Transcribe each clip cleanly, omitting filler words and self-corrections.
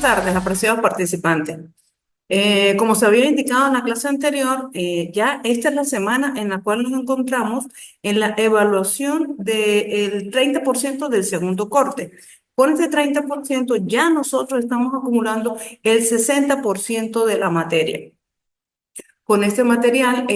tardes, apreciados participantes. Como se había indicado en la clase anterior, ya esta es la semana en la cual nos encontramos en la evaluación del 30% del segundo corte. Con este 30% ya nosotros estamos acumulando el 60% de la materia. Con este material,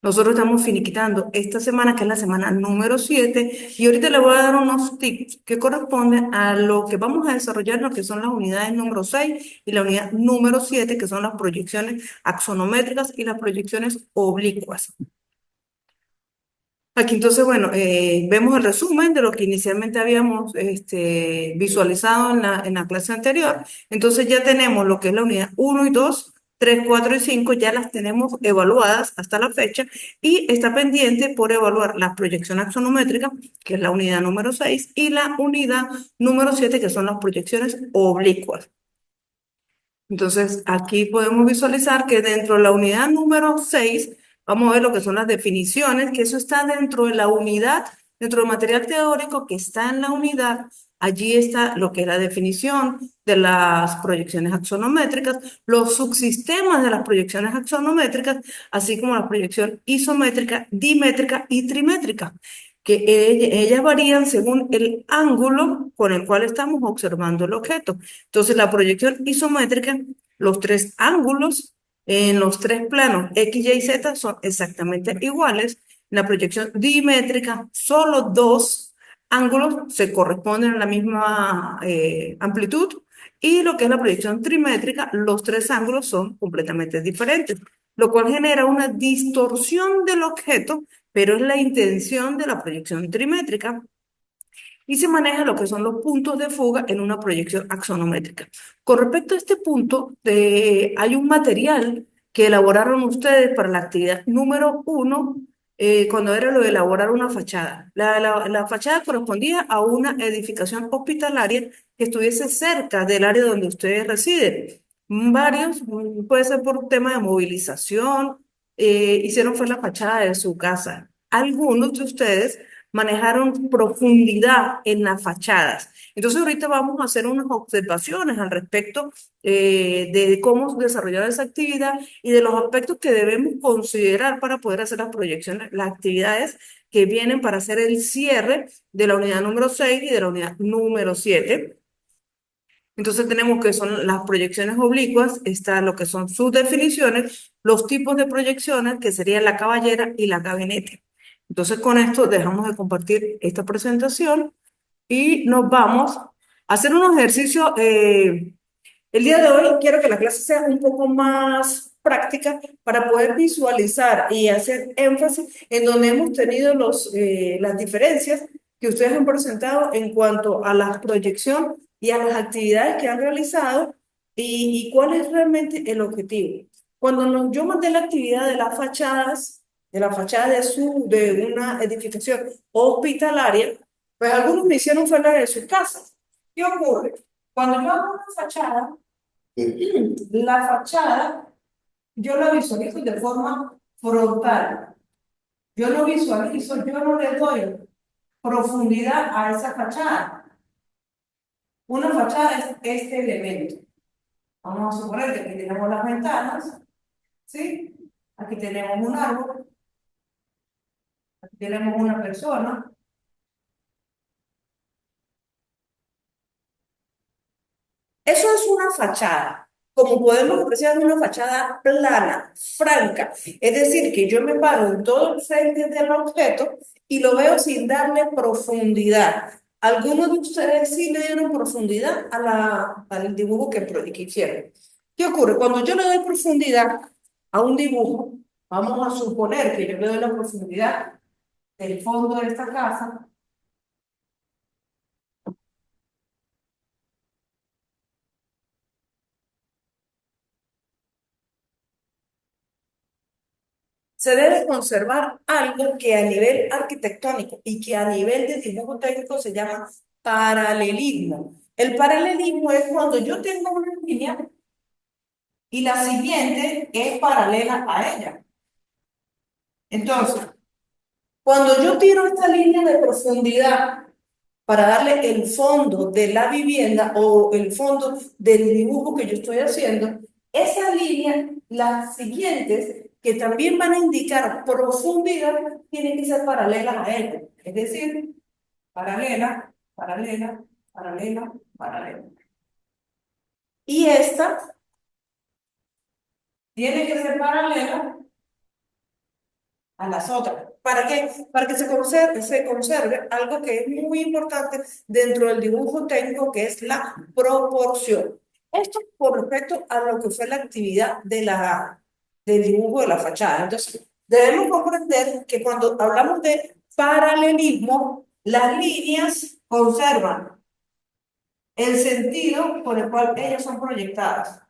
nosotros estamos finiquitando esta semana, que es la semana número 7, y ahorita le voy a dar unos tips que corresponden a lo que vamos a desarrollar, lo que son las unidades número 6 y la unidad número 7, que son las proyecciones axonométricas y las proyecciones oblicuas. Aquí entonces, bueno, vemos el resumen de lo que inicialmente habíamos visualizado en la clase anterior. Entonces ya tenemos lo que es la unidad 1 y 2, 3, 4 y 5, ya las tenemos evaluadas hasta la fecha y está pendiente por evaluar la proyección axonométrica, que es la unidad número 6, y la unidad número 7, que son las proyecciones oblicuas. Entonces, aquí podemos visualizar que dentro de la unidad número 6 vamos a ver lo que son las definiciones, que eso está dentro de la unidad, dentro del material teórico que está en la unidad. Allí está lo que es la definición de las proyecciones axonométricas, los subsistemas de las proyecciones axonométricas, así como la proyección isométrica, dimétrica y trimétrica, que ellas varían según el ángulo con el cual estamos observando el objeto. Entonces, la proyección isométrica, los tres ángulos en los tres planos X, Y y Z son exactamente iguales. La proyección dimétrica, solo dos ángulos se corresponden a la misma amplitud. Y lo que es la proyección trimétrica, los tres ángulos son completamente diferentes, lo cual genera una distorsión del objeto, pero es la intención de la proyección trimétrica y se maneja lo que son los puntos de fuga en una proyección axonométrica. Con respecto a este punto, hay un material que elaboraron ustedes para la actividad número 1, cuando era lo de elaborar una fachada. La fachada correspondía a una edificación hospitalaria que estuviese cerca del área donde ustedes residen. Varios, puede ser por tema de movilización, hicieron fue la fachada de su casa. Algunos de ustedes manejaron profundidad en las fachadas. Entonces ahorita vamos a hacer unas observaciones al respecto de cómo desarrollar esa actividad y de los aspectos que debemos considerar para poder hacer las proyecciones, las actividades que vienen para hacer el cierre de la unidad número 6 y de la unidad número 7. Entonces tenemos que son las proyecciones oblicuas, está lo que son sus definiciones, los tipos de proyecciones, que serían la caballera y la gabinete. Entonces con esto dejamos de compartir esta presentación y nos vamos a hacer unos ejercicios. El día de hoy quiero que la clase sea un poco más práctica para poder visualizar y hacer énfasis en donde hemos tenido las diferencias que ustedes han presentado en cuanto a la proyección y a las actividades que han realizado y cuál es realmente el objetivo. Cuando yo mandé la actividad de las fachadas, de la fachada de una edificación hospitalaria, pues algunos me hicieron fue la de sus casas. ¿Qué ocurre? Cuando yo hago una fachada, la fachada, yo la visualizo de forma frontal. Yo no visualizo, yo no le doy profundidad a esa fachada. Una fachada es este elemento. Vamos a suponer que aquí tenemos las ventanas, ¿sí? Aquí tenemos un árbol, aquí tenemos una persona. Eso es una fachada. Como podemos apreciar, una fachada plana, franca. Es decir, que yo me paro en todo el frente del objeto y lo veo sin darle profundidad. Algunos de ustedes sí le dieron profundidad al dibujo que hicieron. ¿Qué ocurre? Cuando yo le doy profundidad a un dibujo, vamos a suponer que yo le doy la profundidad del fondo de esta casa. Se debe conservar algo que a nivel arquitectónico y que a nivel de dibujo técnico se llama paralelismo. El paralelismo es cuando yo tengo una línea y la siguiente es paralela a ella. Entonces, cuando yo tiro esta línea de profundidad para darle el fondo de la vivienda o el fondo del dibujo que yo estoy haciendo, esa línea, las siguientes, que también van a indicar profundidad, tienen que ser paralelas a ella. Es decir, paralela, paralela, paralela, paralela. Y esta tiene que ser paralela a las otras. ¿Para qué? Para que se conserve algo que es muy importante dentro del dibujo técnico, que es la proporción. Esto con respecto a lo que fue la actividad del dibujo de la fachada. Entonces, debemos comprender que cuando hablamos de paralelismo, las líneas conservan el sentido por el cual ellas son proyectadas.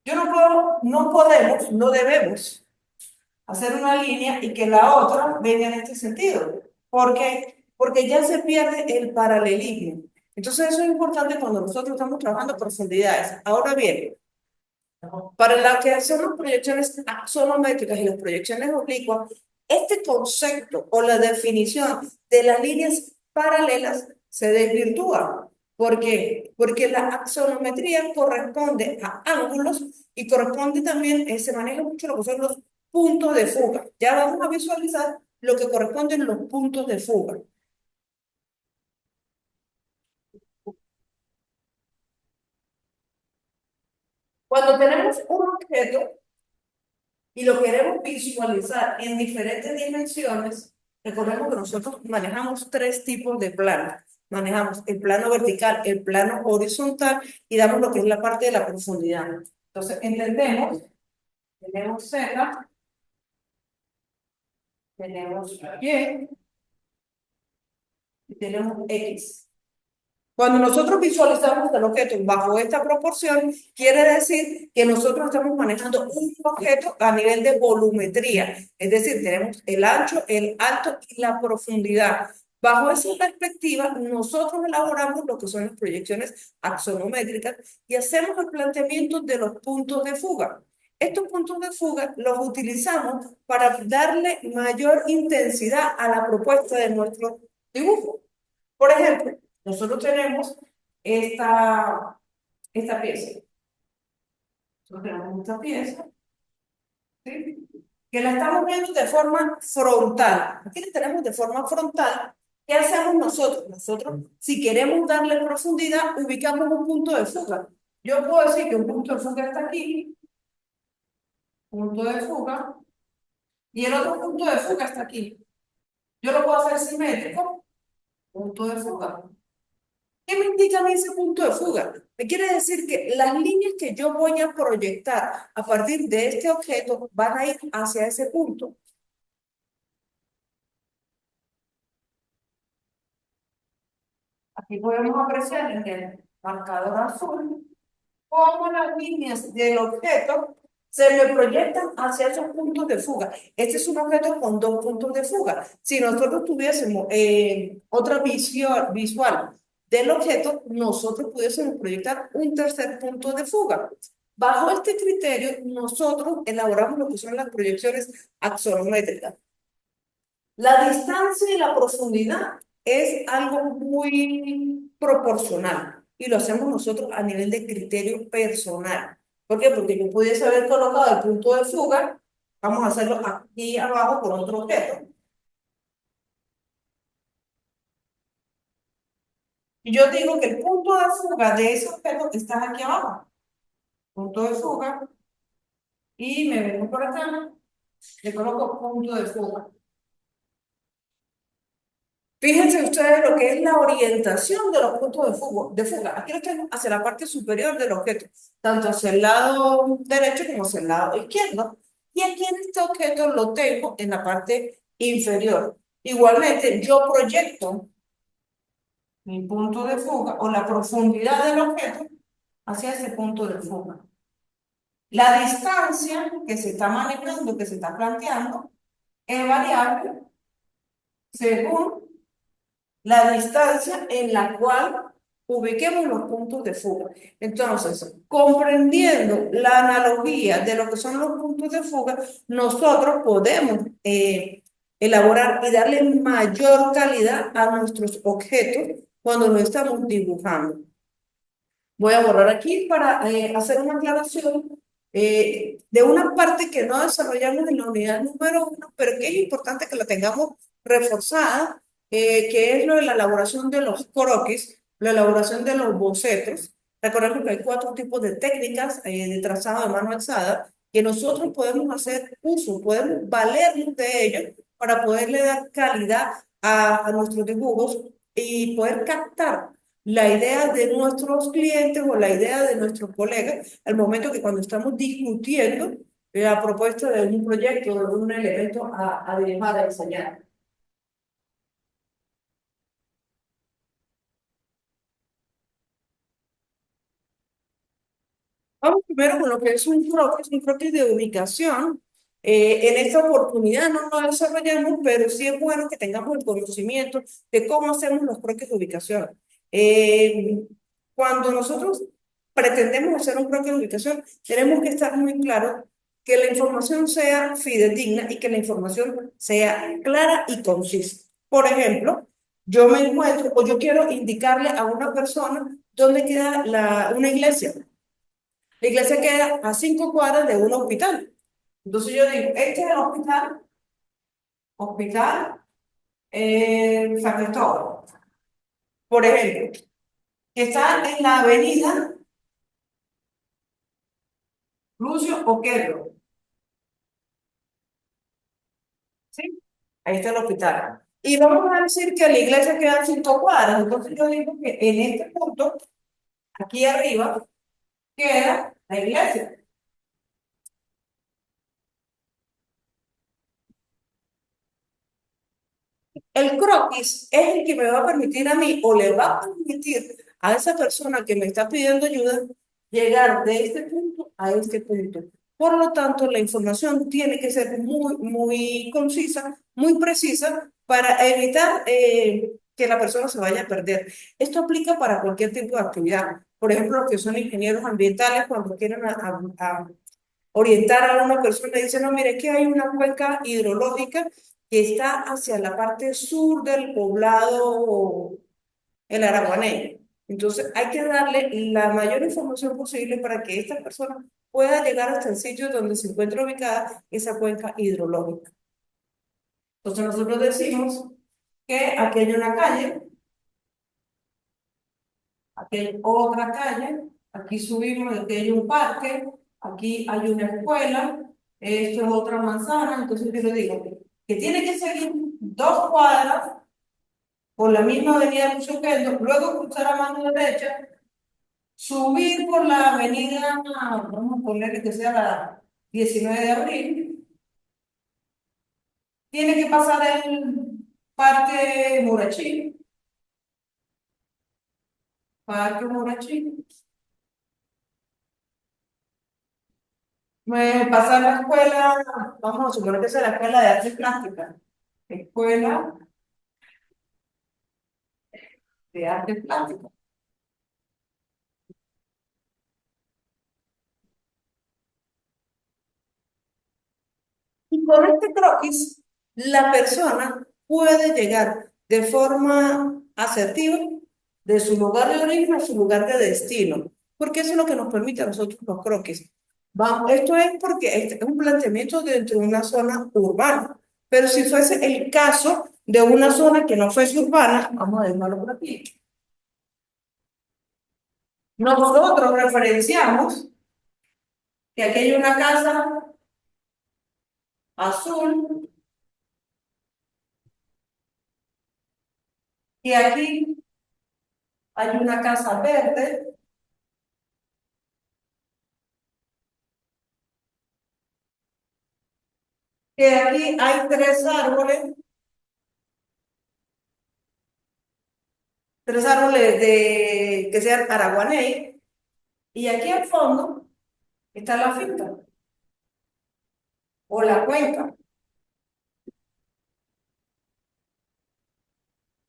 Yo no puedo, no podemos, no debemos hacer una línea y que la otra venga en este sentido. ¿Por qué? Porque ya se pierde el paralelismo. Entonces eso es importante cuando nosotros estamos trabajando profundidades. Ahora bien, para la que son las proyecciones axonométricas y las proyecciones oblicuas, este concepto o la definición de las líneas paralelas se desvirtúa. ¿Por qué? Porque la axonometría corresponde a ángulos y corresponde también, se maneja mucho lo que son los puntos de fuga. Ya vamos a visualizar lo que corresponden los puntos de fuga. Cuando tenemos un objeto y lo queremos visualizar en diferentes dimensiones, recordemos que nosotros manejamos tres tipos de planos. Manejamos el plano vertical, el plano horizontal y damos lo que es la parte de la profundidad. Entonces, entendemos, tenemos Z, tenemos Y y tenemos X. Cuando nosotros visualizamos el objeto bajo esta proporción, quiere decir que nosotros estamos manejando un objeto a nivel de volumetría. Es decir, tenemos el ancho, el alto y la profundidad. Bajo esa perspectiva, nosotros elaboramos lo que son las proyecciones axonométricas y hacemos el planteamiento de los puntos de fuga. Estos puntos de fuga los utilizamos para darle mayor intensidad a la propuesta de nuestro dibujo. Por ejemplo, nosotros tenemos esta pieza. Nosotros tenemos esta pieza, ¿sí? Que la estamos viendo de forma frontal. Aquí la tenemos de forma frontal. ¿Qué hacemos nosotros? Nosotros, si queremos darle profundidad, ubicamos un punto de fuga. Yo puedo decir que un punto de fuga está aquí, punto de fuga, y el otro punto de fuga está aquí. Yo lo puedo hacer simétrico, punto de fuga. ¿Qué me indica a mí ese punto de fuga? Me quiere decir que las líneas que yo voy a proyectar a partir de este objeto van a ir hacia ese punto. Aquí podemos apreciar en el marcador azul cómo las líneas del objeto se me proyectan hacia esos puntos de fuga. Este es un objeto con dos puntos de fuga. Si nosotros tuviésemos otra visión visual del objeto, nosotros pudiésemos proyectar un tercer punto de fuga. Bajo este criterio, nosotros elaboramos lo que son las proyecciones axonométricas. La distancia y la profundidad es algo muy proporcional y lo hacemos nosotros a nivel de criterio personal. ¿Por qué? Porque yo pudiese haber colocado el punto de fuga, vamos a hacerlo aquí abajo con otro objeto. Y yo digo que el punto de fuga de ese objeto está aquí abajo. Punto de fuga. Y me vengo por acá, le coloco punto de fuga. Fíjense ustedes lo que es la orientación de los puntos de fuga. Aquí lo tengo hacia la parte superior del objeto, tanto hacia el lado derecho como hacia el lado izquierdo. Y aquí en este objeto lo tengo en la parte inferior. Igualmente, yo proyecto mi punto de fuga o la profundidad del objeto hacia ese punto de fuga. La distancia que se está manejando, que se está planteando, es variable según la distancia en la cual ubiquemos los puntos de fuga. Entonces, comprendiendo la analogía de lo que son los puntos de fuga, nosotros podemos elaborar y darle mayor calidad a nuestros objetos cuando los estamos dibujando. Voy a borrar aquí para hacer una aclaración de una parte que no desarrollamos en la unidad número 1, pero que es importante que la tengamos reforzada, que es lo de la elaboración de los croquis, la elaboración de los bocetos. Recordemos que hay cuatro tipos de técnicas de trazado de mano alzada que nosotros podemos hacer uso, podemos valernos de ellos para poderle dar calidad a nuestros dibujos y poder captar la idea de nuestros clientes o la idea de nuestros colegas al momento que cuando estamos discutiendo la propuesta de un proyecto o de un elemento a dibujar, a ensayar. Vamos primero con lo que es un croquis de ubicación. En esta oportunidad no lo desarrollamos, pero sí es bueno que tengamos el conocimiento de cómo hacemos los croquis de ubicación. Eh, Cuando nosotros pretendemos hacer un croquis de ubicación, tenemos que estar muy claros que la información sea fidedigna y que la información sea clara y concisa. Por ejemplo, yo me encuentro o yo quiero indicarle a una persona dónde queda una iglesia. La iglesia queda a 5 cuadras de un hospital. Entonces yo digo, este es el hospital, hospital San Cristóbal, por ejemplo, que está en la avenida Lucio Oquerro, ¿sí? Ahí está el hospital. Y vamos a decir que la iglesia queda a 5 cuadras. Entonces yo digo que en este punto, aquí arriba, queda la iglesia. El croquis es el que me va a permitir a mí o le va a permitir a esa persona que me está pidiendo ayuda llegar de este punto a este punto. Por lo tanto, la información tiene que ser muy concisa, muy precisa para evitar que la persona se vaya a perder. Esto aplica para cualquier tipo de actividad. Por ejemplo, los que son ingenieros ambientales, cuando quieren orientar a una persona y dice, no, mire, que hay una cuenca hidrológica que está hacia la parte sur del poblado El Araguaneño. Entonces hay que darle la mayor información posible para que esta persona pueda llegar hasta el sitio donde se encuentra ubicada esa cuenca hidrológica. Entonces nosotros decimos que aquí hay una calle, aquí hay otra calle, aquí subimos, aquí hay un parque, aquí hay una escuela, esto es otra manzana, entonces yo le digo que tiene que seguir 2 cuadras por la misma avenida Lucio Quendo, luego cruzar a mano derecha, subir por la avenida, vamos a ponerle que sea la 19 de abril, tiene que pasar el Parque Murachí, Parque Murachí, pasar la escuela, vamos a suponer que sea la escuela de artes plásticas, escuela de artes plásticas. Y con este croquis, la persona puede llegar de forma asertiva de su lugar de origen a su lugar de destino, porque eso es lo que nos permite a nosotros los croquis. Vamos, esto es porque este es un planteamiento dentro de una zona urbana, pero si fuese el caso de una zona que no fuese urbana, vamos a dejarlo por aquí. Nosotros referenciamos que aquí hay una casa azul, que aquí hay una casa verde, que aquí hay tres árboles que sean araguaney, y aquí al fondo está la finca o la cuenca.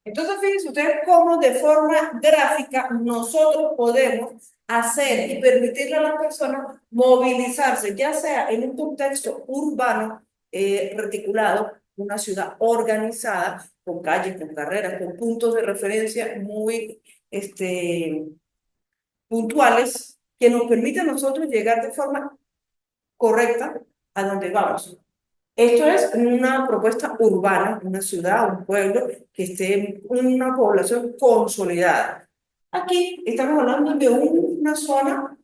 Entonces, fíjense ustedes cómo de forma gráfica nosotros podemos hacer y permitirle a las personas movilizarse, ya sea en un contexto urbano reticulado una ciudad organizada, con calles, con carreras, con puntos de referencia muy puntuales, que nos permite a nosotros llegar de forma correcta a donde vamos. Esto es una propuesta urbana, una ciudad, un pueblo que esté en una población consolidada. Aquí estamos hablando de una zona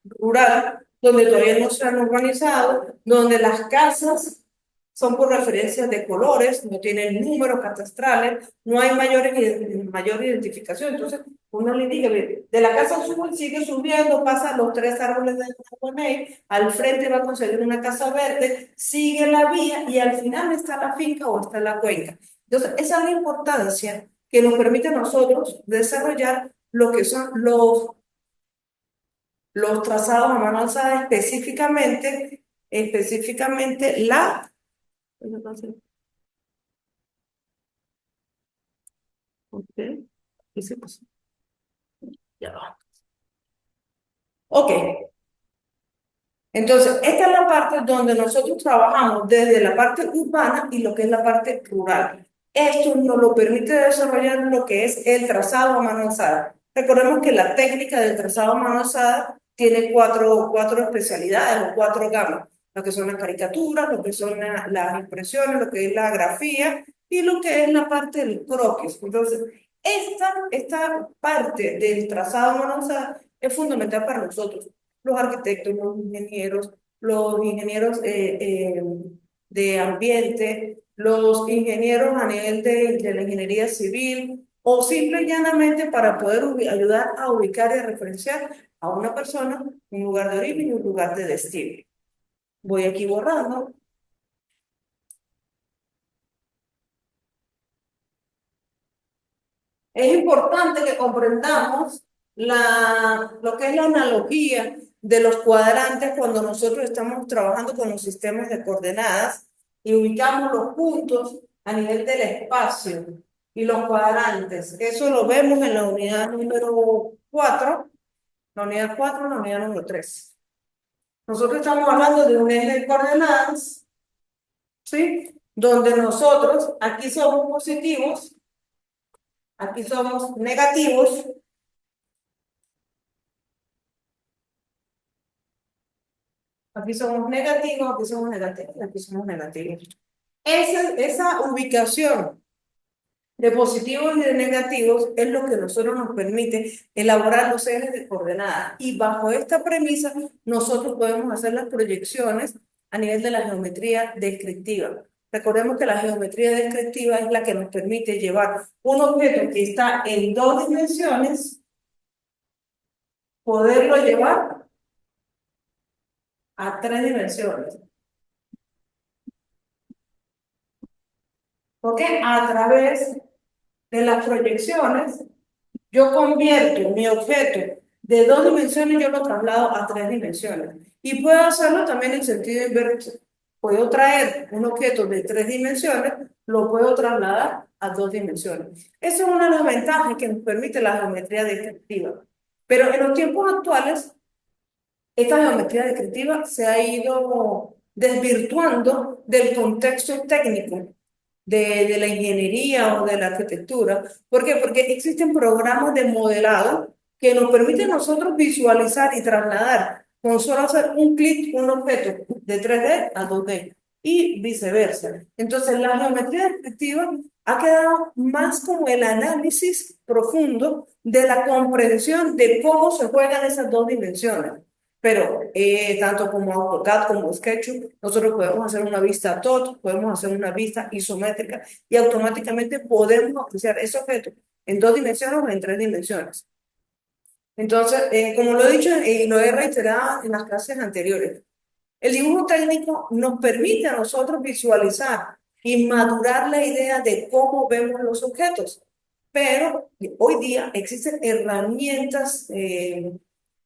rural donde todavía no se han urbanizado, donde las casas son por referencias de colores, no tienen números catastrales, no hay mayor identificación. Entonces, uno le dice, de la casa azul sigue subiendo, pasa los tres árboles de Guaney, al frente va a conseguir una casa verde, sigue la vía y al final está la finca o está la cuenca. Entonces, esa es la importancia que nos permite a nosotros desarrollar lo que son los trazados a mano alzada, específicamente la... Ok, ¿qué se pasó? Ya va. Ok, entonces esta es la parte donde nosotros trabajamos desde la parte urbana y lo que es la parte rural. Esto nos lo permite desarrollar lo que es el trazado a mano alzada. Recordemos que la técnica del trazado a mano alzada tiene cuatro especialidades o cuatro gamas, lo que son las caricaturas, lo que son las impresiones, lo que es la grafía y lo que es la parte del croquis. Entonces, esta parte del trazado a mano alzada es fundamental para nosotros, los arquitectos, los ingenieros de ambiente, los ingenieros a nivel de la ingeniería civil, o simple y llanamente para poder ayudar a ubicar y a referenciar a una persona, un lugar de origen y un lugar de destino. Voy aquí borrando. Es importante que comprendamos lo que es la analogía de los cuadrantes cuando nosotros estamos trabajando con los sistemas de coordenadas y ubicamos los puntos a nivel del espacio y los cuadrantes. Eso lo vemos en la unidad número 4, la unidad 4, la unidad número 3. Nosotros estamos hablando de un eje de coordenadas, ¿sí? Donde nosotros aquí somos positivos, aquí somos negativos. Aquí somos negativos, aquí somos negativos, aquí somos negativos. Esa ubicación de positivos y de negativos es lo que a nosotros nos permite elaborar los ejes de coordenadas. Y bajo esta premisa, nosotros podemos hacer las proyecciones a nivel de la geometría descriptiva. Recordemos que la geometría descriptiva es la que nos permite llevar un objeto que está en dos dimensiones, poderlo llevar a tres dimensiones. ¿Por qué? A través de las proyecciones, yo convierto mi objeto de dos dimensiones, yo lo traslado a tres dimensiones. Y puedo hacerlo también en sentido inverso. Puedo traer un objeto de tres dimensiones, lo puedo trasladar a dos dimensiones. Esa es una de las ventajas que nos permite la geometría descriptiva. Pero en los tiempos actuales, esta geometría descriptiva se ha ido desvirtuando del contexto técnico de la ingeniería o de la arquitectura. ¿Por qué? Porque existen programas de modelado que nos permiten a nosotros visualizar y trasladar con solo hacer un clic un objeto de 3D a 2D y viceversa. Entonces, la geometría descriptiva ha quedado más como el análisis profundo de la comprensión de cómo se juegan esas dos dimensiones. Pero tanto como AutoCAD como SketchUp, nosotros podemos hacer una vista TOT, podemos hacer una vista isométrica y automáticamente podemos apreciar ese objeto en dos dimensiones o en tres dimensiones. Entonces, como lo he dicho y lo he reiterado en las clases anteriores, el dibujo técnico nos permite a nosotros visualizar y madurar la idea de cómo vemos los objetos. Pero hoy día existen herramientas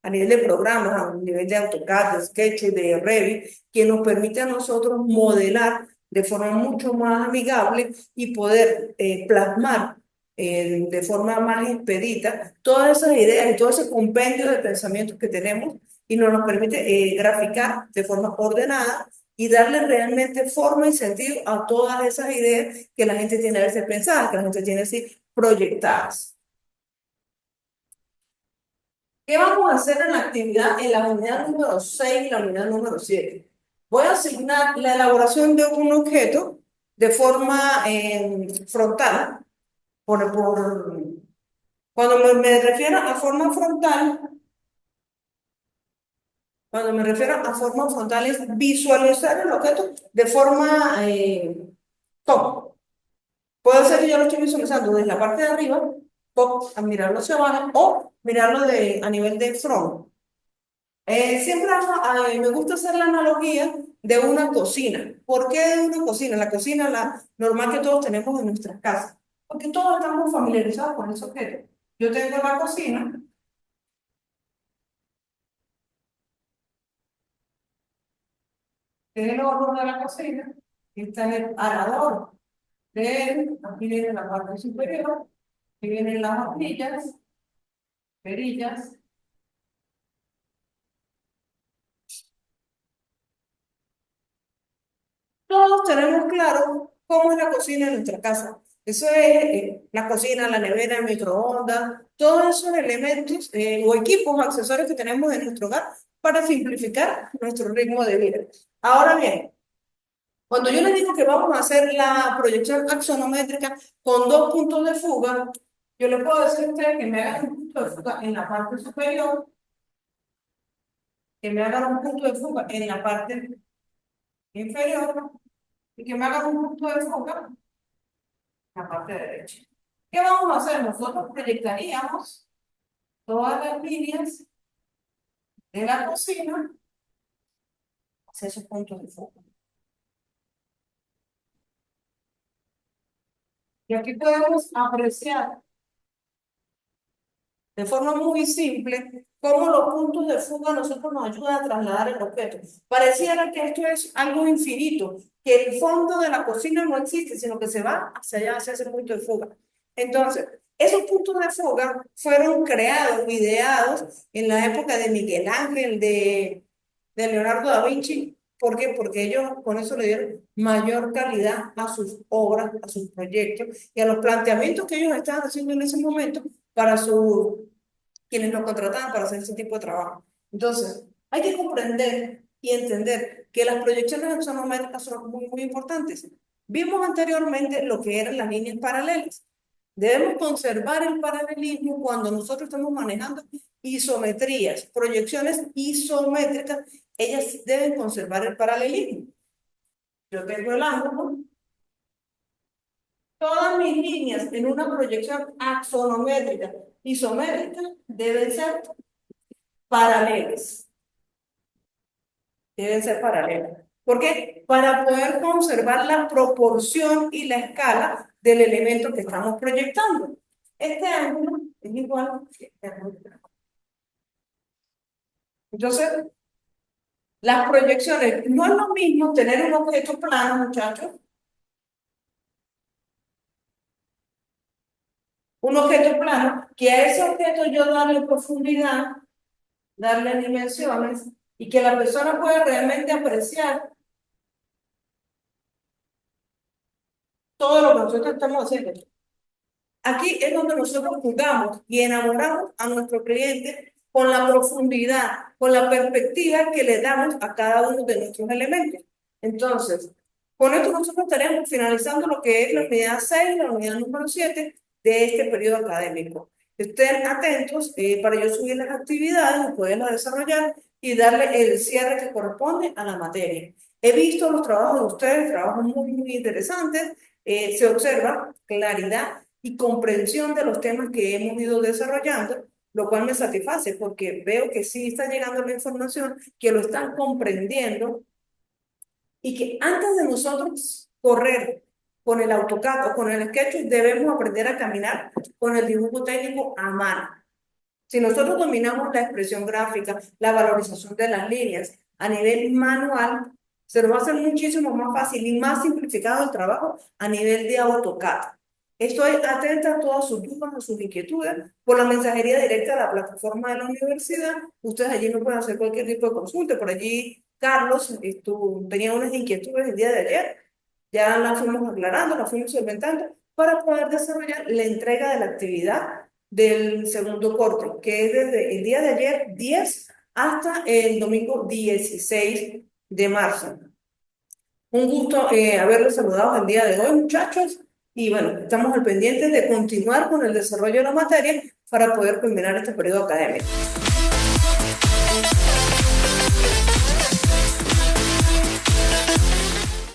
a nivel de programas, a nivel de AutoCAD, de SketchUp, de Revit, que nos permite a nosotros modelar de forma mucho más amigable y poder plasmar de forma más expedita todas esas ideas y todo ese compendio de pensamientos que tenemos y nos permite graficar de forma ordenada y darle realmente forma y sentido a todas esas ideas que la gente tiene a veces pensadas, que la gente tiene así proyectadas. ¿Qué vamos a hacer en la actividad en la unidad número 6 y la unidad número 7? Voy a asignar la elaboración de un objeto de forma frontal. Cuando me refiero a forma frontal, cuando me refiero a forma frontal es visualizar el objeto de forma top. Puede ser que yo lo estoy visualizando desde la parte de arriba, top, a mirarlo hacia abajo, o mirarlo a nivel de front. Siempre me gusta hacer la analogía de una cocina. ¿Por qué de una cocina? La cocina, la normal que todos tenemos en nuestras casas. Porque todos estamos familiarizados con ese objeto. Yo tengo la cocina, que es el horno de la cocina, y está en el arador de él. Aquí viene la parte superior, aquí vienen las hornillas, perillas. Todos tenemos claro cómo es la cocina en nuestra casa. Eso es la cocina, la nevera, el microondas, todos esos elementos o equipos, accesorios que tenemos en nuestro hogar para simplificar nuestro ritmo de vida. Ahora bien, cuando yo les digo que vamos a hacer la proyección axonométrica con dos puntos de fuga, yo les puedo decir a ustedes que me hagan un punto de fuga en la parte superior, que me hagan un punto de fuga en la parte inferior y que me hagan un punto de fuga la parte derecha. ¿Qué vamos a hacer? Nosotros proyectaríamos todas las líneas de la cocina hacia esos puntos de foco. Y aquí podemos apreciar de forma muy simple cómo los puntos de fuga a nosotros nos ayudan a trasladar el objeto. Pareciera que esto es algo infinito, que el fondo de la cocina no existe, sino que se va hacia allá, hacia ese punto de fuga. Entonces, esos puntos de fuga fueron creados, ideados en la época de Miguel Ángel, de Leonardo da Vinci. ¿Por qué? Porque ellos con eso le dieron mayor calidad a sus obras, a sus proyectos y a los planteamientos que ellos estaban haciendo en ese momento para quienes nos contrataban para hacer ese tipo de trabajo. Entonces, hay que comprender y entender que las proyecciones axonométricas son muy, muy importantes. Vimos anteriormente lo que eran las líneas paralelas. Debemos conservar el paralelismo cuando nosotros estamos manejando isometrías, proyecciones isométricas, ellas deben conservar el paralelismo. Yo tengo el ángulo, todas mis líneas en una proyección axonométrica, isométrica, deben ser paralelas. Deben ser paralelas. ¿Por qué? Para poder conservar la proporción y la escala del elemento que estamos proyectando. Este ángulo es igual que este ángulo. Entonces, las proyecciones, no es lo mismo tener un objeto plano, muchachos, un objeto plano, que a ese objeto yo darle profundidad, darle dimensiones, y que la persona pueda realmente apreciar todo lo que nosotros estamos haciendo. Aquí es donde nosotros jugamos y enamoramos a nuestro cliente con la profundidad, con la perspectiva que le damos a cada uno de nuestros elementos. Entonces, con esto nosotros estaremos finalizando lo que es la unidad 6, la unidad número 7 de este periodo académico. Estén atentos para yo subir las actividades, poderlas desarrollar y darle el cierre que corresponde a la materia. He visto los trabajos de ustedes, trabajos muy, muy interesantes. Se observa claridad y comprensión de los temas que hemos ido desarrollando, lo cual me satisface porque veo que sí está llegando la información, que lo están comprendiendo y que antes de nosotros correr con el AutoCAD o con el Sketch, debemos aprender a caminar con el dibujo técnico a mano. Si nosotros dominamos la expresión gráfica, la valorización de las líneas a nivel manual, se nos va a hacer muchísimo más fácil y más simplificado el trabajo a nivel de AutoCAD. Estoy atenta a todas sus dudas, a sus inquietudes, por la mensajería directa de la plataforma de la universidad. Ustedes allí no pueden hacer cualquier tipo de consulta, por allí Carlos tenía unas inquietudes el día de ayer, ya las fuimos aclarando, las fuimos solventando para poder desarrollar la entrega de la actividad del segundo corte, que es desde el día de ayer 10 hasta el domingo 16 de marzo. Un gusto haberlos saludado el día de hoy, muchachos. Y bueno, estamos al pendiente de continuar con el desarrollo de la materia para poder culminar este periodo académico.